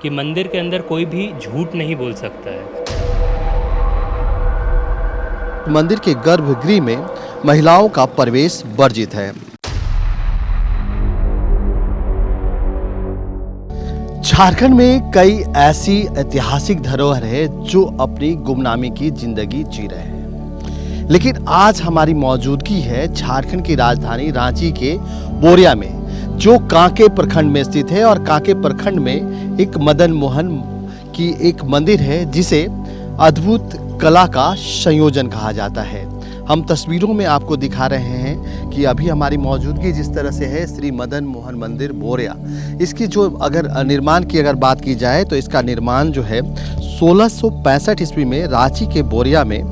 कि मंदिर के अंदर कोई भी झूठ नहीं बोल सकता है। मंदिर के गर्भगृह में महिलाओं का प्रवेश वर्जित है। झारखंड में कई ऐसी ऐतिहासिक धरोहर है जो अपनी गुमनामी की जिंदगी जी रहे हैं, लेकिन आज हमारी मौजूदगी है झारखंड की राजधानी रांची के बोरिया में, जो कांके प्रखंड में स्थित है। और कांके प्रखंड में एक मदन मोहन की एक मंदिर है जिसे अद्भुत कला का संयोजन कहा जाता है। हम तस्वीरों में आपको दिखा रहे हैं कि अभी हमारी मौजूदगी जिस तरह से है श्री मदन मोहन मंदिर बोरिया। इसकी जो अगर निर्माण की अगर बात की जाए तो इसका निर्माण जो है 1665 ईस्वी में रांची के बोरिया में,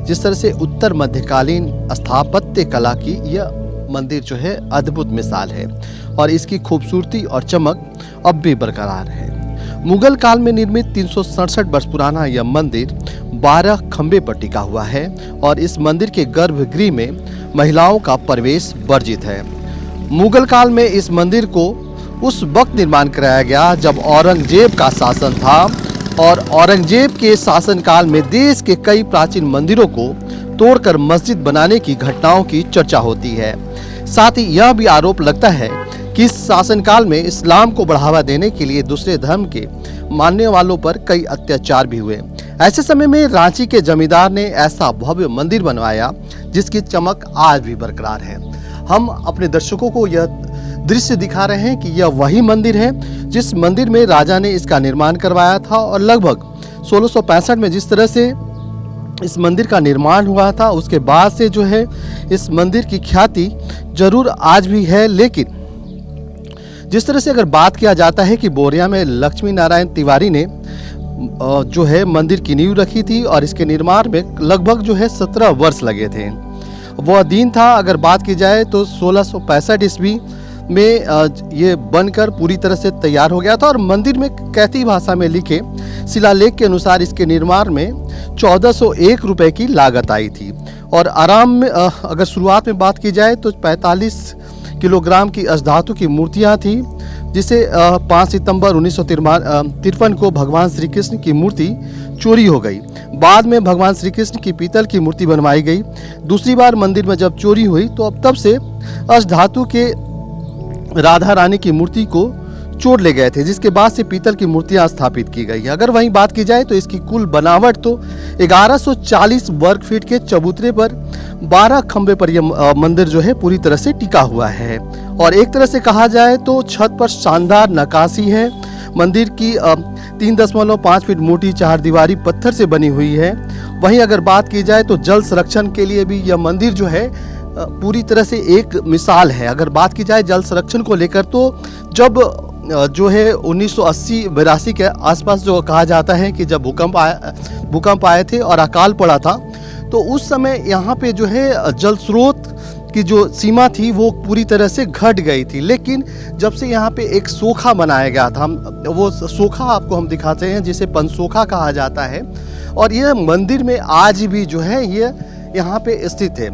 जिस तरह से उत्तर मध्यकालीन स्थापत्य कला की यह मंदिर जो है अद्भुत मिसाल है और इसकी खूबसूरती और चमक अब भी बरकरार है। मुगल काल में निर्मित 367 वर्ष पुराना यह मंदिर 12 खंबे पर टिका हुआ है और इस मंदिर के गर्भगृह में महिलाओं का प्रवेश वर्जित है। मुगल काल में इस मंदिर को उस वक्त निर्माण कराया गया जब औरंगजेब का शासन था और औरंगजेब के शासनकाल में देश के कई प्राचीन मंदिरों को तोड़कर मस्जिद बनाने की घटनाओं की चर्चा होती है। साथ ही यह भी आरोप लगता है कि इस शासनकाल में इस्लाम को बढ़ावा देने के लिए दूसरे धर्म के मानने वालों पर कई अत्याचार भी हुए। ऐसे समय में रांची के जमींदार ने ऐसा भव्य मंदिर बनवाया जिसकी चमक आज भी बरकरार है। हम अपने दर्शकों को यह दृश्य दिखा रहे हैं कि यह वही मंदिर है जिस मंदिर में राजा ने इसका निर्माण करवाया था और लगभग 1665 में जिस तरह से इस मंदिर का निर्माण हुआ था उसके बाद से जो है इस मंदिर की ख्याति जरूर आज भी है। लेकिन जिस तरह से अगर बात किया जाता है कि बोरिया में लक्ष्मी नारायण तिवारी ने जो है मंदिर की नींव रखी थी और इसके निर्माण में लगभग जो है 17 वर्ष लगे थे। वह दिन था अगर बात की जाए तो 1665 ईस्वी में ये बनकर पूरी तरह से तैयार हो गया था और मंदिर में कैथी भाषा में लिखे शिलालेख के अनुसार इसके निर्माण में 1401 रुपए की लागत आई थी। और आराम में अगर शुरुआत में बात की जाए तो 45 किलोग्राम की अष्टधातु की मूर्तियां थी, जिसे 5 सितंबर 1953 को भगवान श्री कृष्ण की मूर्ति चोरी हो गई। बाद में भगवान श्री कृष्ण की पीतल की मूर्ति बनवाई गई। दूसरी बार मंदिर में जब चोरी हुई तो अब तब से अष्टधातु के राधा रानी की मूर्ति को चोर ले गए थे, जिसके बाद से पीतल की मूर्तियां स्थापित की गई। अगर वहीं बात की जाए तो इसकी कुल बनावट तो 1140 वर्ग फीट के चबूतरे पर 12 खंबे पर यह मंदिर जो है पूरी तरह से टिका हुआ है। और एक तरह से कहा जाए तो छत पर शानदार नक्काशी है। मंदिर की 3.5 फीट मोटी चारदीवारी पत्थर से बनी हुई है। वहीं अगर बात की जाए तो जल संरक्षण के लिए भी यह मंदिर जो है पूरी तरह से एक मिसाल है। अगर बात की जाए जल संरक्षण को लेकर तो जब जो है 1980-82 के आसपास जो कहा जाता है कि जब भूकंप आए थे और अकाल पड़ा था तो उस समय यहाँ पे जो है जल स्रोत की जो सीमा थी वो पूरी तरह से घट गई थी। लेकिन जब से यहाँ पे एक सोखा बनाया गया था, वो सोखा आपको हम दिखाते हैं जिसे पंचसोखा कहा जाता है और यह मंदिर में आज भी जो है ये यहाँ पे स्थित है।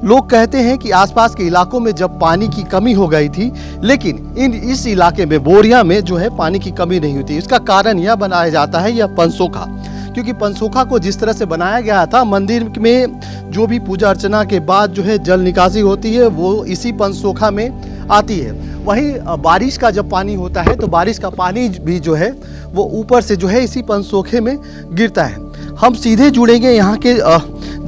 लोग कहते हैं कि आसपास के इलाकों में जब पानी की कमी हो गई थी, लेकिन इस इलाके में बोरिया में जो है पानी की कमी नहीं हुई थी। इसका कारण यह बनाया जाता है यह पंचसोखा, क्योंकि पंचसोखा को जिस तरह से बनाया गया था, मंदिर में जो भी पूजा अर्चना के बाद जो है जल निकासी होती है वो इसी पंचसोखा में आती है। वहीं बारिश का जब पानी होता है तो बारिश का पानी भी जो है वो ऊपर से जो है इसी पंचसोखे में गिरता है। हम सीधे जुड़ेंगे यहाँ के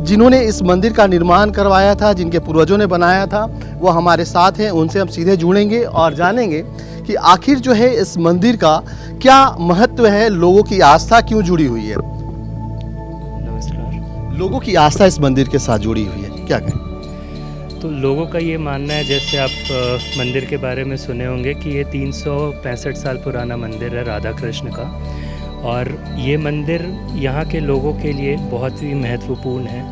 जिन्होंने इस मंदिर का निर्माण करवाया था, जिनके पूर्वजों ने बनाया था, वो हमारे साथ हैं। उनसे हम सीधे जुड़ेंगे और जानेंगे कि आखिर जो है इस मंदिर का क्या महत्व है, लोगों की आस्था क्यों जुड़ी हुई है। नमस्कार। लोगों की आस्था इस मंदिर के साथ जुड़ी हुई है, क्या कहें? तो लोगों का ये मानना है, जैसे आप मंदिर के बारे में सुने होंगे कि ये 365 साल पुराना मंदिर है राधा कृष्ण का और ये मंदिर यहाँ के लोगों के लिए बहुत ही महत्वपूर्ण है।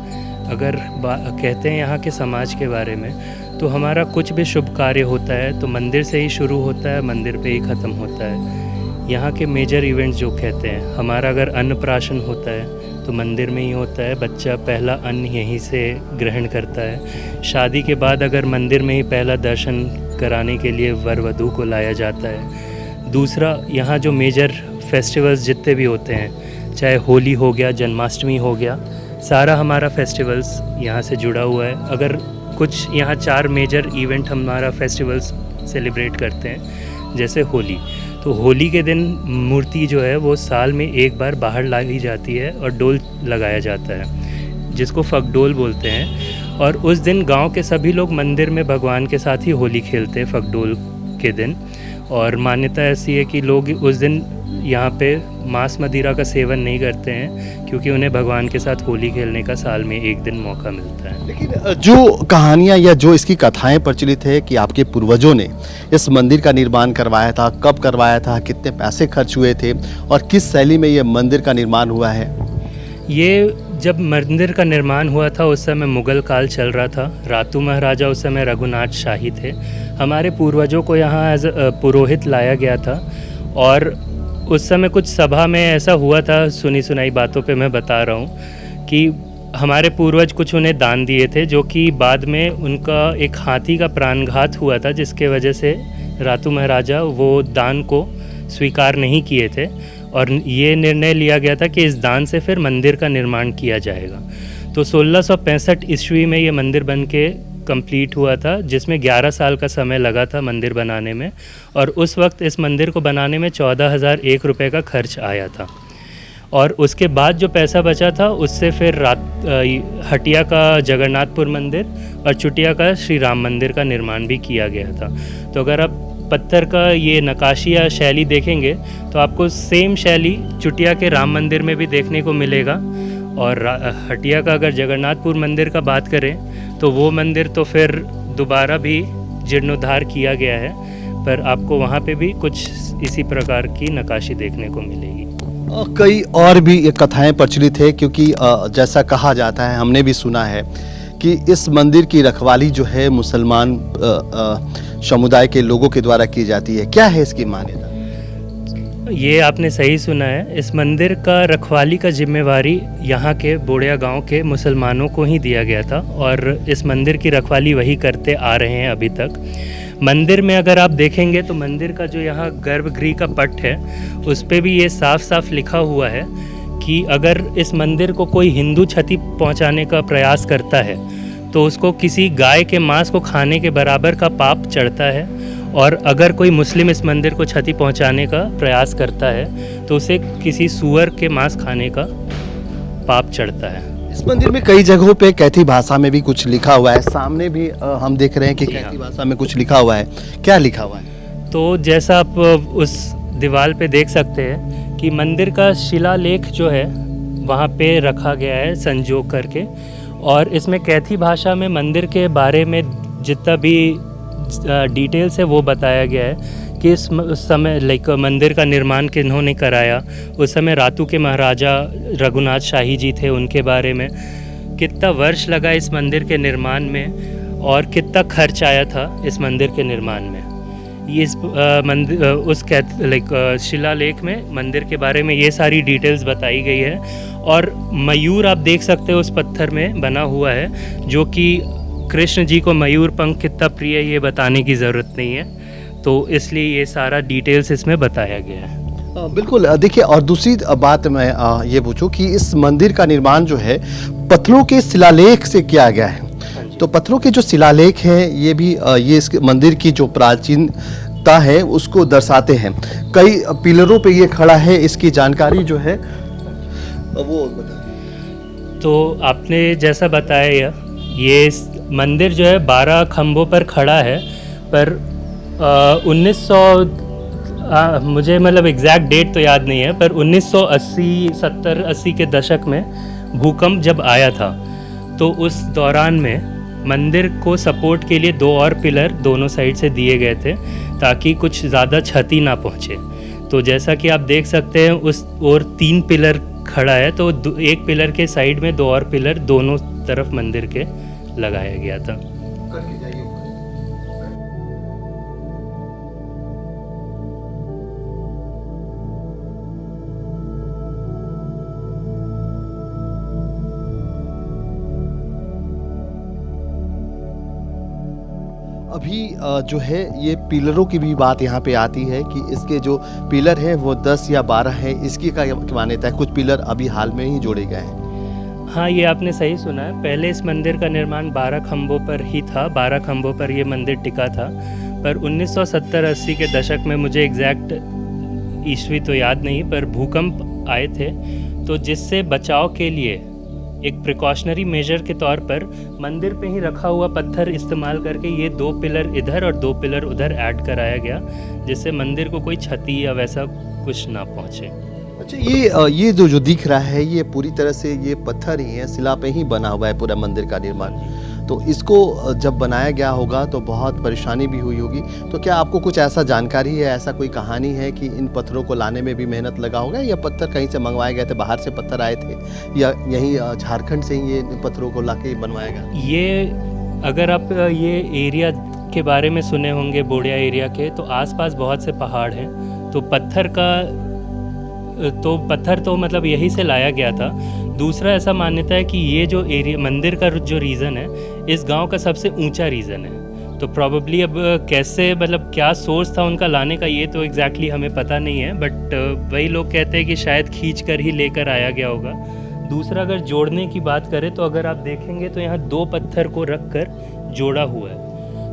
अगर कहते हैं यहाँ के समाज के बारे में तो हमारा कुछ भी शुभ कार्य होता है तो मंदिर से ही शुरू होता है, मंदिर पे ही ख़त्म होता है। यहाँ के मेजर इवेंट्स जो कहते हैं, हमारा अगर अन्नप्राशन होता है तो मंदिर में ही होता है, बच्चा पहला अन्न यहीं से ग्रहण करता है। शादी के बाद अगर मंदिर में ही पहला दर्शन कराने के लिए वर वधू को लाया जाता है। दूसरा, यहाँ जो मेजर फेस्टिवल्स जितने भी होते हैं, चाहे होली हो गया, जन्माष्टमी हो गया, सारा हमारा फेस्टिवल्स यहाँ से जुड़ा हुआ है। अगर कुछ यहाँ 4 मेजर इवेंट हमारा फेस्टिवल्स सेलिब्रेट करते हैं, जैसे होली। तो होली के दिन मूर्ति जो है वो साल में एक बार बाहर लाई जाती है और डोल लगाया जाता है, जिसको फगडोल बोलते हैं। और उस दिन गांव के सभी लोग मंदिर में भगवान के साथ ही होली खेलते हैं फगडोल के दिन। और मान्यता ऐसी है कि लोग उस दिन यहाँ पे मांस मदिरा का सेवन नहीं करते हैं, क्योंकि उन्हें भगवान के साथ होली खेलने का साल में एक दिन मौका मिलता है। लेकिन जो कहानियाँ या जो इसकी कथाएं प्रचलित है कि आपके पूर्वजों ने इस मंदिर का निर्माण करवाया था, कब करवाया था, कितने पैसे खर्च हुए थे और किस शैली में ये मंदिर का निर्माण हुआ है? ये जब मंदिर का निर्माण हुआ था उस समय मुग़ल काल चल रहा था। रातू महाराजा उस समय रघुनाथ शाही थे। हमारे पूर्वजों को यहाँ एज पुरोहित लाया गया था, और उस समय कुछ सभा में ऐसा हुआ था, सुनी सुनाई बातों पे मैं बता रहा हूँ, कि हमारे पूर्वज कुछ उन्हें दान दिए थे, जो कि बाद में उनका एक हाथी का प्राणघात हुआ था, जिसके वजह से रातू महाराजा वो दान को स्वीकार नहीं किए थे। और ये निर्णय लिया गया था कि इस दान से फिर मंदिर का निर्माण किया जाएगा। तो 1665 ईस्वी में ये मंदिर बन के कंप्लीट हुआ था, जिसमें 11 साल का समय लगा था मंदिर बनाने में। और उस वक्त इस मंदिर को बनाने में 14,001 रुपये का खर्च आया था। और उसके बाद जो पैसा बचा था उससे फिर हटिया का जगन्नाथपुर मंदिर और चुटिया का श्री राम मंदिर का निर्माण भी किया गया था। तो अगर आप पत्थर का ये नक्काशी या शैली देखेंगे तो आपको सेम शैली चुटिया के राम मंदिर में भी देखने को मिलेगा। और हटिया का अगर जगन्नाथपुर मंदिर का बात करें तो वो मंदिर तो फिर दोबारा भी जीर्णोद्धार किया गया है, पर आपको वहाँ पे भी कुछ इसी प्रकार की नक्काशी देखने को मिलेगी। कई और भी ये कथाएं प्रचलित है, क्योंकि जैसा कहा जाता है, हमने भी सुना है कि इस मंदिर की रखवाली जो है मुसलमान समुदाय के लोगों के द्वारा की जाती है। क्या है इसकी मान्यता? ये आपने सही सुना है। इस मंदिर का रखवाली का जिम्मेवारी यहाँ के बोड़िया गांव के मुसलमानों को ही दिया गया था, और इस मंदिर की रखवाली वही करते आ रहे हैं अभी तक। मंदिर में अगर आप देखेंगे तो मंदिर का जो यहाँ गर्भगृह का पट है उस पे भी ये साफ साफ लिखा हुआ है कि अगर इस मंदिर को कोई हिंदू क्षति पहुँचाने का प्रयास करता है तो उसको किसी गाय के मांस को खाने के बराबर का पाप चढ़ता है, और अगर कोई मुस्लिम इस मंदिर को क्षति पहुंचाने का प्रयास करता है तो उसे किसी सूअर के मांस खाने का पाप चढ़ता है। इस मंदिर में कई जगहों पे कैथी भाषा में भी कुछ लिखा हुआ है। सामने भी हम देख रहे हैं कि कैथी भाषा में कुछ लिखा हुआ है। क्या लिखा हुआ है? तो जैसा आप उस दीवार पे देख सकते हैं कि मंदिर का शिलालेख जो है वहाँ पे रखा गया है संजो करके, और इसमें कैथी भाषा में मंदिर के बारे में जितना भी डिटेल्स है वो बताया गया है कि इस समय मंदिर का निर्माण किन्होंने कराया, उस समय रातू के महाराजा रघुनाथ शाही जी थे, उनके बारे में कितना वर्ष लगा इस मंदिर के निर्माण में और कितना खर्च आया था इस मंदिर के निर्माण में। ये इस मंदिर उस शिलालेख में मंदिर के बारे में ये सारी डिटेल्स बताई गई है। और मयूर आप देख सकते हो उस पत्थर में बना हुआ है, जो कि कृष्ण जी को मयूर पंख कितना प्रिय है ये बताने की ज़रूरत नहीं है, तो इसलिए ये सारा डिटेल्स इसमें बताया गया है। बिल्कुल। देखिए, और दूसरी बात मैं ये पूछूं कि इस मंदिर का निर्माण जो है पत्थरों के शिलालेख से किया गया है, तो पत्थरों के जो शिलालेख हैं ये भी ये इस मंदिर की जो प्राचीनता है उसको दर्शाते हैं। कई पिलरों पे ये खड़ा है, इसकी जानकारी जो है वो बताइए। तो आपने जैसा बताया ये मंदिर जो है 12 खंभों पर खड़ा है, पर 1900 मुझे मतलब एग्जैक्ट डेट तो याद नहीं है, पर 1980 70 80 के दशक में भूकंप जब आया था तो उस दौरान में मंदिर को सपोर्ट के लिए 2 और पिलर दोनों साइड से दिए गए थे ताकि कुछ ज़्यादा क्षति ना पहुँचे। तो जैसा कि आप देख सकते हैं उस और 3 पिलर खड़ा है, तो एक पिलर के साइड में 2 और पिलर दोनों तरफ मंदिर के लगाया गया था। अभी जो है ये पिलरों की भी बात यहाँ पे आती है कि इसके जो पिलर हैं वो 10 या 12 हैं, इसकी क्या मान्यता है? कुछ पिलर अभी हाल में ही जोड़े गए हैं। हाँ, ये आपने सही सुना है। पहले इस मंदिर का निर्माण 12 खंभों पर ही था, 12 खंभों पर ये मंदिर टिका था। पर 1970-80 के दशक में, मुझे एग्जैक्ट ईस्वी तो याद नहीं, पर भूकंप आए थे, तो जिससे बचाव के लिए एक प्रिकॉशनरी मेजर के तौर पर मंदिर पे ही रखा हुआ पत्थर इस्तेमाल करके ये 2 पिलर इधर और 2 पिलर उधर ऐड कराया गया, जिससे मंदिर को कोई क्षति या वैसा कुछ ना पहुँचे। अच्छा, ये जो दिख रहा है ये पूरी तरह से ये पत्थर ही है, शिला पे ही बना हुआ है पूरा मंदिर का निर्माण। तो इसको जब बनाया गया होगा तो बहुत परेशानी भी हुई होगी। तो क्या आपको कुछ ऐसा जानकारी है, ऐसा कोई कहानी है कि इन पत्थरों को लाने में भी मेहनत लगा होगा, या पत्थर कहीं से मंगवाए गए थे, बाहर से पत्थर आए थे, या यहीं झारखंड से ही ये पत्थरों को लाके बनवाया गया? ये अगर आप ये एरिया के बारे में सुने होंगे, बोड़िया एरिया के, तो आसपास बहुत से पहाड़ हैं, तो पत्थर तो मतलब यहीं से लाया गया था। दूसरा, ऐसा मान्यता है कि ये जो एरिया मंदिर का जो रीज़न है, इस गांव का सबसे ऊंचा रीज़न है। तो प्रॉबेबली अब कैसे, मतलब क्या सोर्स था उनका लाने का, ये तो एग्जैक्टली हमें पता नहीं है, बट वही लोग कहते हैं कि शायद खींच कर ही लेकर आया गया होगा। दूसरा, अगर जोड़ने की बात करें तो अगर आप देखेंगे तो यहाँ 2 पत्थर को रख कर जोड़ा हुआ है।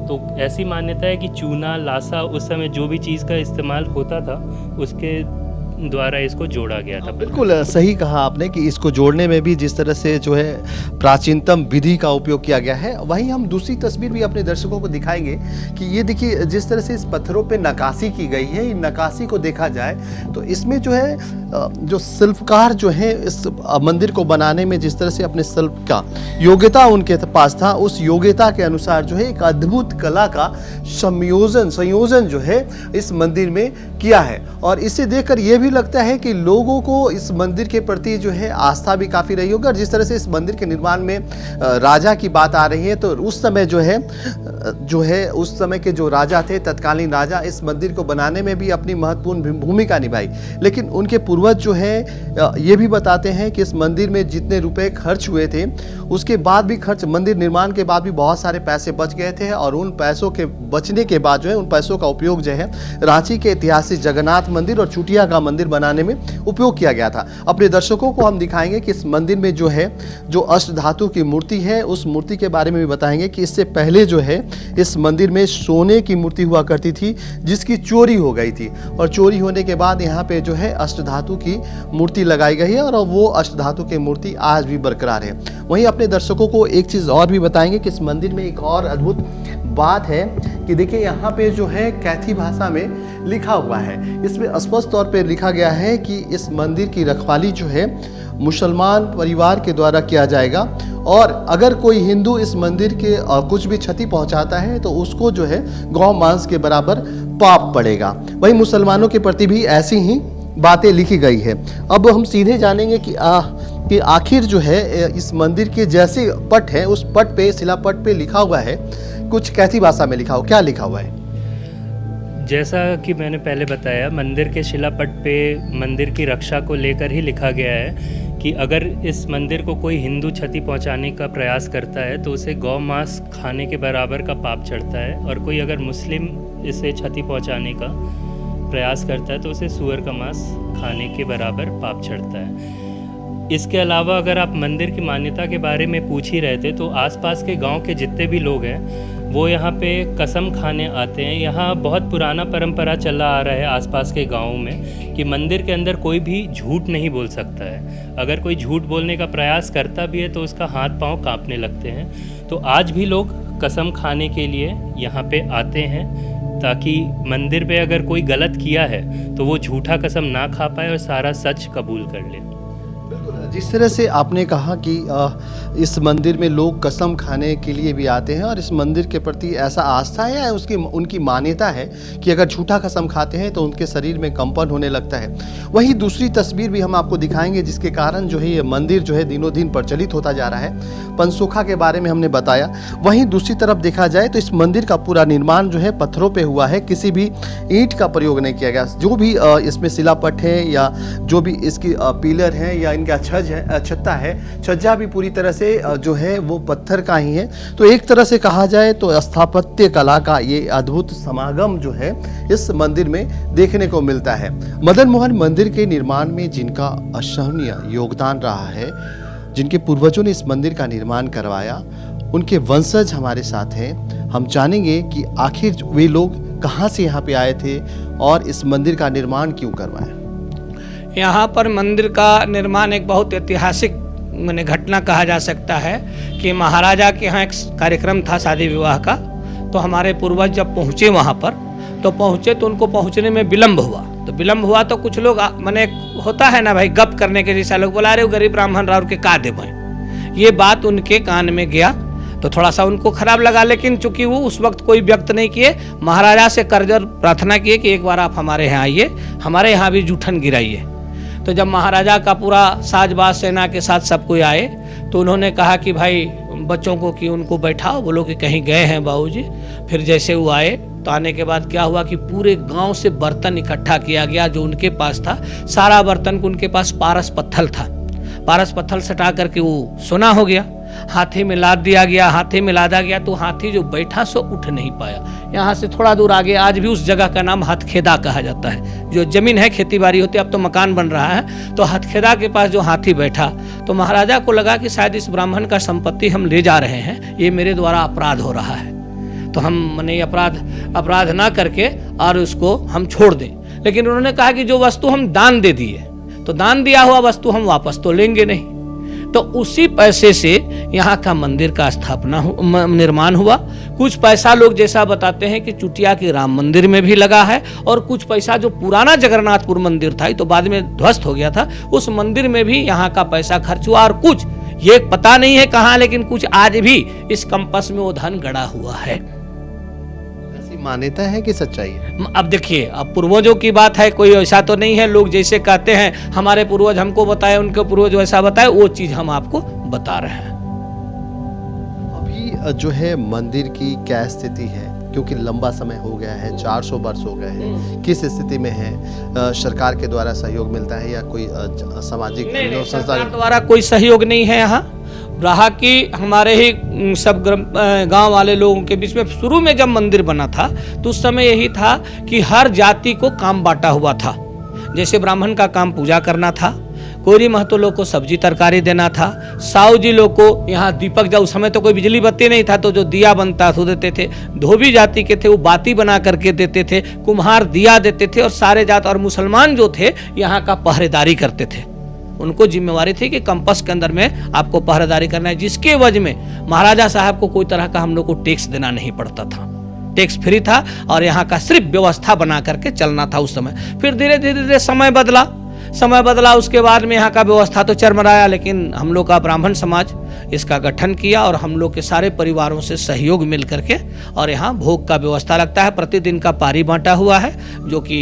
तो ऐसी मान्यता है कि चूना, लासा, उस समय जो भी चीज़ का इस्तेमाल होता था उसके द्वारा इसको जोड़ा गया था। बिल्कुल सही कहा आपने कि इसको जोड़ने में भी जिस तरह से जो है प्राचीनतम विधि का उपयोग किया गया है। वहीं हम दूसरी तस्वीर भी अपने दर्शकों को दिखाएंगे कि ये देखिए, जिस तरह से इस पत्थरों पे नक्काशी की गई है, इन नक्काशी को देखा जाए तो इसमें जो है जो शिल्पकार जो है इस मंदिर को बनाने में जिस तरह से अपने शिल्प का योग्यता उनके पास था, उस योग्यता के अनुसार जो है एक अद्भुत कला का संयोजन जो है इस मंदिर में किया है। और इसे देखकर यह भी लगता है कि लोगों को इस मंदिर के प्रति जो है आस्था भी काफ़ी रही होगी। और जिस तरह से इस मंदिर के निर्माण में राजा की बात आ रही है, तो उस समय जो है उस समय के जो राजा थे, तत्कालीन राजा, इस मंदिर को बनाने में भी अपनी महत्वपूर्ण भूमिका निभाई। लेकिन उनके पूर्वज जो है ये भी बताते हैं कि इस मंदिर में जितने रुपए खर्च हुए थे, उसके बाद भी मंदिर निर्माण के बाद भी बहुत सारे पैसे बच गए थे, और उन पैसों के बचने के बाद जो है उन पैसों का उपयोग जो है रांची के ऐतिहासिक जगन्नाथ मंदिर और चुटिया का मंदिर बनाने में उपयोग किया गया था। अपने दर्शकों को हम दिखाएंगे कि इस मंदिर में जो है जो अष्टधातु की मूर्ति है, उस मूर्ति के बारे में भी बताएंगे कि इससे पहले जो है इस मंदिर में सोने की मूर्ति हुआ करती थी, जिसकी चोरी हो गई थी, और चोरी होने के बाद यहाँ पे जो है अष्टधातु की मूर्ति लगाई गई है, और वो अष्टधातु की मूर्ति आज भी बरकरार है। वहीं अपने दर्शकों को एक चीज़ और भी बताएंगे कि इस मंदिर में एक और अद्भुत बात है कि देखिए, यहाँ पे जो है कैथी भाषा में लिखा हुआ है। इसमें स्पष्ट तौर पे लिखा गया है कि इस मंदिर की रखवाली जो है मुसलमान परिवार के द्वारा किया जाएगा, और अगर कोई हिंदू इस मंदिर के कुछ भी क्षति पहुंचाता है तो उसको जो है गौ मांस के बराबर पाप पड़ेगा। वहीं मुसलमानों के प्रति भी ऐसी ही बातें लिखी गई है। अब हम सीधे जानेंगे कि आखिर जो है इस मंदिर के जैसे पट है, उस पट पे, शिलापट पे लिखा हुआ है, कुछ कैथी भाषा में लिखा हो, क्या लिखा हुआ है? जैसा कि मैंने पहले बताया, मंदिर के शिलापट पे मंदिर की रक्षा को लेकर ही लिखा गया है कि अगर इस मंदिर को कोई हिंदू क्षति पहुंचाने का प्रयास करता है तो उसे गौ मांस खाने के बराबर का पाप चढ़ता है, और कोई अगर मुस्लिम इसे क्षति पहुंचाने का प्रयास करता है तो उसे सूअर का मांस खाने के बराबर पाप चढ़ता है। इसके अलावा अगर आप मंदिर की मान्यता के बारे में पूछ ही रहे थे, तो आसपास के गांव के जितने भी लोग हैं वो यहाँ पे कसम खाने आते हैं। यहाँ बहुत पुराना परंपरा चला आ रहा है आसपास के गाँव में कि मंदिर के अंदर कोई भी झूठ नहीं बोल सकता है। अगर कोई झूठ बोलने का प्रयास करता भी है तो उसका हाथ पांव कांपने लगते हैं। तो आज भी लोग कसम खाने के लिए यहाँ पे आते हैं, ताकि मंदिर पे अगर कोई गलत किया है तो वो झूठा कसम ना खा पाए और सारा सच कबूल कर ले। जिस तरह से आपने कहा कि इस मंदिर में लोग कसम खाने के लिए भी आते हैं, और इस मंदिर के प्रति ऐसा आस्था है या उनकी मान्यता है कि अगर झूठा कसम खाते हैं तो उनके शरीर में कंपन होने लगता है। वहीं दूसरी तस्वीर भी हम आपको दिखाएंगे, जिसके कारण जो है ये मंदिर जो है दिनों दिन प्रचलित होता जा रहा है। पंचसोखा के बारे में हमने बताया। वहीं दूसरी तरफ देखा जाए तो इस मंदिर का पूरा निर्माण जो है पत्थरों पे हुआ है, किसी भी ईंट का प्रयोग नहीं किया गया। जो भी इसमें शिलापट है या जो भी इसकी पिलर है या इनका छत छत्ता है, छज्जा भी पूरी तरह से जो है वो पत्थर का ही है। तो एक तरह से कहा जाए तो स्थापत्य कला का ये अद्भुत समागम जो है इस मंदिर में देखने को मिलता है। मदन मोहन मंदिर के निर्माण में जिनका असहनीय योगदान रहा है, जिनके पूर्वजों ने इस मंदिर का निर्माण करवाया, उनके वंशज हमारे साथ हैं। हम जानेंगे कि आखिर वे लोग कहाँ से यहाँ पे आए थे और इस मंदिर का निर्माण क्यों करवाया। यहाँ पर मंदिर का निर्माण एक बहुत ऐतिहासिक मैंने घटना कहा जा सकता है कि महाराजा के यहाँ एक कार्यक्रम था शादी विवाह का। तो हमारे पूर्वज जब पहुँचे वहाँ पर तो उनको पहुँचने में विलम्ब हुआ। तो कुछ लोग मैंने होता है ना भाई गप करने के जैसा, लोग बोला रहे गरीब ब्राह्मण राव के का देवें। ये बात उनके कान में गया तो थोड़ा सा उनको खराब लगा, लेकिन चूंकि वो उस वक्त कोई व्यक्त नहीं किए, महाराजा से करजोर प्रार्थना किए कि एक बार आप हमारे यहाँ आइए, हमारे यहाँ भी जूठन गिराइए। तो जब महाराजा का पूरा साजबाज सेना के साथ सब कोई आए तो उन्होंने कहा कि भाई बच्चों को कि उनको बैठाओ, बोलो कि कहीं गए हैं बाबूजी। फिर जैसे वो आए तो आने के बाद क्या हुआ कि पूरे गांव से बर्तन इकट्ठा किया गया जो उनके पास था। सारा बर्तन को उनके पास पारस पत्थर था, पारस पत्थर सटा करके वो सोना हो गया। हाथी में लाद दिया गया तो हाथी जो बैठा सो उठ नहीं पाया। यहाँ से थोड़ा दूर आगे आज भी उस जगह का नाम हथखेदा कहा जाता है। जो जमीन है खेती बाड़ी होती है, अब तो मकान बन रहा है। तो हथखेदा के पास जो हाथी बैठा तो महाराजा को लगा कि शायद इस ब्राह्मण का संपत्ति हम ले जा रहे हैं, ये मेरे द्वारा अपराध हो रहा है, तो हम मैंने अपराध ना करके और उसको हम छोड़ दें। लेकिन उन्होंने कहा कि जो वस्तु हम दान दे दिए तो दान दिया हुआ वस्तु हम वापस तो लेंगे नहीं। तो उसी पैसे से यहाँ का मंदिर का निर्माण हुआ। कुछ पैसा लोग जैसा बताते हैं कि चुटिया के राम मंदिर में भी लगा है, और कुछ पैसा जो पुराना जगन्नाथपुर मंदिर था, तो बाद में ध्वस्त हो गया था, उस मंदिर में भी यहाँ का पैसा खर्च हुआ। और कुछ ये पता नहीं है कहाँ, लेकिन कुछ आज भी इस कंपस में वो धन गड़ा हुआ है। मान्यता है कि सच्चाई है? अब देखिए, अब पूर्वजों की बात है, कोई ऐसा तो नहीं है। लोग जैसे कहते हैं हमारे पूर्वज हमको बताए, उनके पूर्वज ऐसा बताए, वो चीज हम आपको बता रहे हैं। अभी जो है मंदिर की क्या स्थिति है, क्योंकि लंबा समय हो गया है, 400 वर्ष हो गए हैं, किस स्थिति में है? सरकार के द्वारा सहयोग मिलता है या कोई सामाजिक संस्था द्वारा कोई सहयोग नहीं है? यहाँ रहा कि हमारे ही सब गांव वाले लोगों के बीच में शुरू में जब मंदिर बना था तो उस समय यही था कि हर जाति को काम बांटा हुआ था। जैसे ब्राह्मण का काम पूजा करना था, कोरी महतो लोग को सब्जी तरकारी देना था, साहू जी लोग को यहाँ दीपक, जब उस समय तो कोई बिजली बत्ती नहीं था तो जो दिया बनता तो देते थे। धोबी जाति के थे वो बाती बना करके देते थे, कुम्हार दिया देते थे, और सारे जात और मुसलमान जो थे यहाँ का पहरेदारी करते थे। उनको जिम्मेवारी थी कि कंपस के अंदर में आपको पहरेदारी करना है, जिसके वजह में महाराजा साहब को कोई तरह का हम लोग को टैक्स देना नहीं पड़ता था, टैक्स फ्री था, और यहाँ का सिर्फ व्यवस्था बना करके चलना था उस समय। फिर धीरे धीरे समय बदला, उसके बाद में यहाँ का व्यवस्था तो चरमराया, लेकिन हम लोग का ब्राह्मण समाज इसका गठन किया और हम लोग के सारे परिवारों से सहयोग मिल करके, और यहाँ भोग का व्यवस्था लगता है। प्रतिदिन का पारी बांटा हुआ है जो कि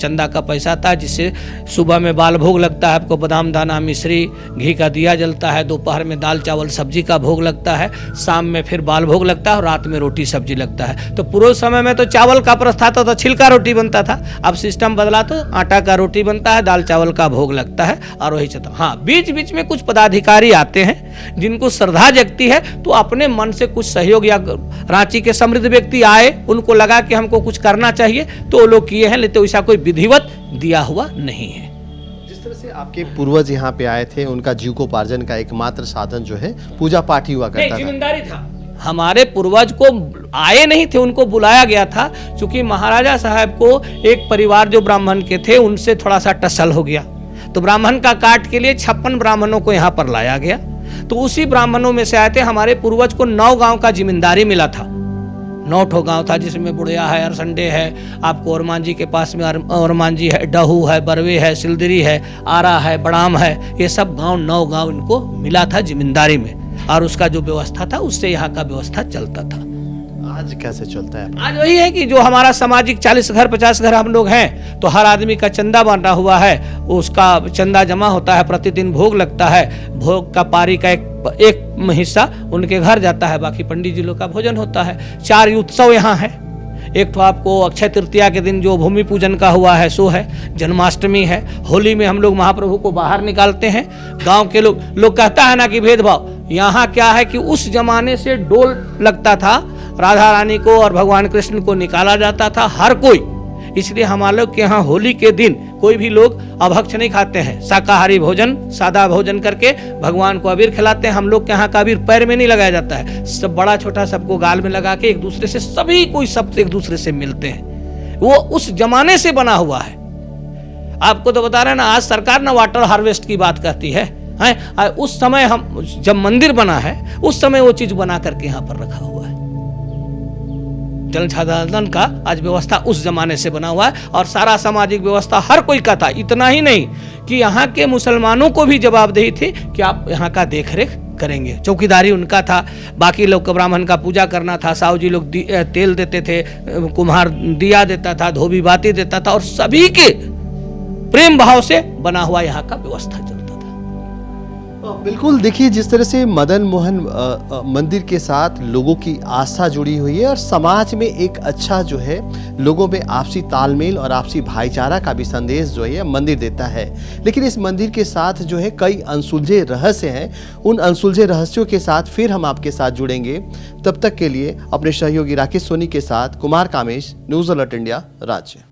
चंदा का पैसा था, जिससे सुबह में बाल भोग लगता है, आपको बादाम दाना मिश्री घी का दिया जलता है, दोपहर में दाल चावल सब्जी का भोग लगता है, शाम में फिर बाल भोग लगता है, और रात में रोटी सब्जी लगता है। तो पूर्व समय में तो चावल का प्रस्था था तो छिलका रोटी बनता था, अब सिस्टम बदला तो आटा का रोटी बनता है, दाल चावल का भोग लगता है, और वही चलता। हाँ, बीच बीच में कुछ पदाधिकारी आते हैं जिनको श्रद्धा जगती है तो अपने मन से कुछ सहयोग, या रांची के समृद्ध व्यक्ति आए, उनको लगा कि हमको कुछ करना चाहिए तो वो लोग किए हैं, लेकिन तो ऐसा कोई विधिवत दिया हुआ नहीं है। जिस तरह से आपके पूर्वज यहाँ पे आए थे, उनका जीविकोपार्जन का एकमात्र साधन जो है पूजा पाठ ही हुआ करता था। जिम्मेदारी था। हमारे पूर्वज को आए नहीं थे, उनको बुलाया गया था, क्योंकि महाराजा साहब को एक परिवार जो ब्राह्मण के थे उनसे थोड़ा सा टसल हो गया, तो ब्राह्मण का काट के लिए 56 ब्राह्मणों को यहाँ पर लाया गया। तो उसी ब्राह्मणों में से आए थे। हमारे पूर्वज को 9 गांव का जिम्मेदारी मिला था, 9 ठो गांव था, जिसमें बुढ़िया है, अरसंडे है, आपको ओरमांझी के पास में ओरमांझी है, डहू है, बरवे है, सिलदरी है, आरा है, बड़ाम है, ये सब गांव 9 गांव इनको मिला था जिम्मेदारी में, और उसका जो व्यवस्था था उससे यहाँ का व्यवस्था चलता था। आज कैसे चलता है? आज वही है कि जो हमारा सामाजिक 40 घर 50 घर हम लोग हैं, तो हर आदमी का चंदा बांटा हुआ है, उसका चंदा जमा होता है, प्रतिदिन भोग लगता है, भोग का पारी का एक हिस्सा उनके घर जाता है, बाकी पंडित जी लोग का भोजन होता है। 4 उत्सव यहाँ है, एक तो आपको अक्षय तृतीया के दिन जो भूमि पूजन का हुआ है सो है, जन्माष्टमी है, होली में हम लोग महाप्रभु को बाहर निकालते हैं। गांव के लोग कहता है ना कि भेदभाव, यहाँ क्या है कि उस जमाने से डोल लगता था, राधा रानी को और भगवान कृष्ण को निकाला जाता था हर कोई। इसलिए हमारे लोग के यहाँ होली के दिन कोई भी लोग अभक्ष नहीं खाते हैं, शाकाहारी भोजन, सादा भोजन करके भगवान को अबीर खिलाते हैं। हम लोग के यहाँ का अबीर पैर में नहीं लगाया जाता है, सब बड़ा छोटा सबको गाल में लगा के एक दूसरे से सभी कोई सब एक दूसरे से मिलते हैं। वो उस जमाने से बना हुआ है। आपको तो बता रहे हैं ना, आज सरकार ना वाटर हार्वेस्ट की बात कहती है, उस समय हम जब मंदिर बना है उस समय वो चीज बना करके यहाँ पर रखा हुआ है। जल छादन का आज व्यवस्था उस जमाने से बना हुआ है और सारा सामाजिक व्यवस्था हर कोई का था। इतना ही नहीं कि यहाँ के मुसलमानों को भी जवाबदेही थी कि आप यहाँ का देखरेख करेंगे, चौकीदारी उनका था। बाकी लोग को ब्राह्मण का पूजा करना था, साहू जी लोग तेल देते थे, कुम्हार दिया देता था, धोबी बाती देता था, और सभी के प्रेम भाव से बना हुआ यहाँ का व्यवस्था चलता था। बिल्कुल, देखिए जिस तरह से मदन मोहन मंदिर के साथ लोगों की आस्था जुड़ी हुई है और समाज में एक अच्छा जो है लोगों में आपसी तालमेल और आपसी भाईचारा का भी संदेश जो है मंदिर देता है। लेकिन इस मंदिर के साथ जो है कई अनसुलझे रहस्य हैं। उन अनसुलझे रहस्यों के साथ फिर हम आपके साथ जुड़ेंगे। तब तक के लिए अपने सहयोगी राकेश सोनी के साथ Kumar Kamesh, news alert India, राज्य।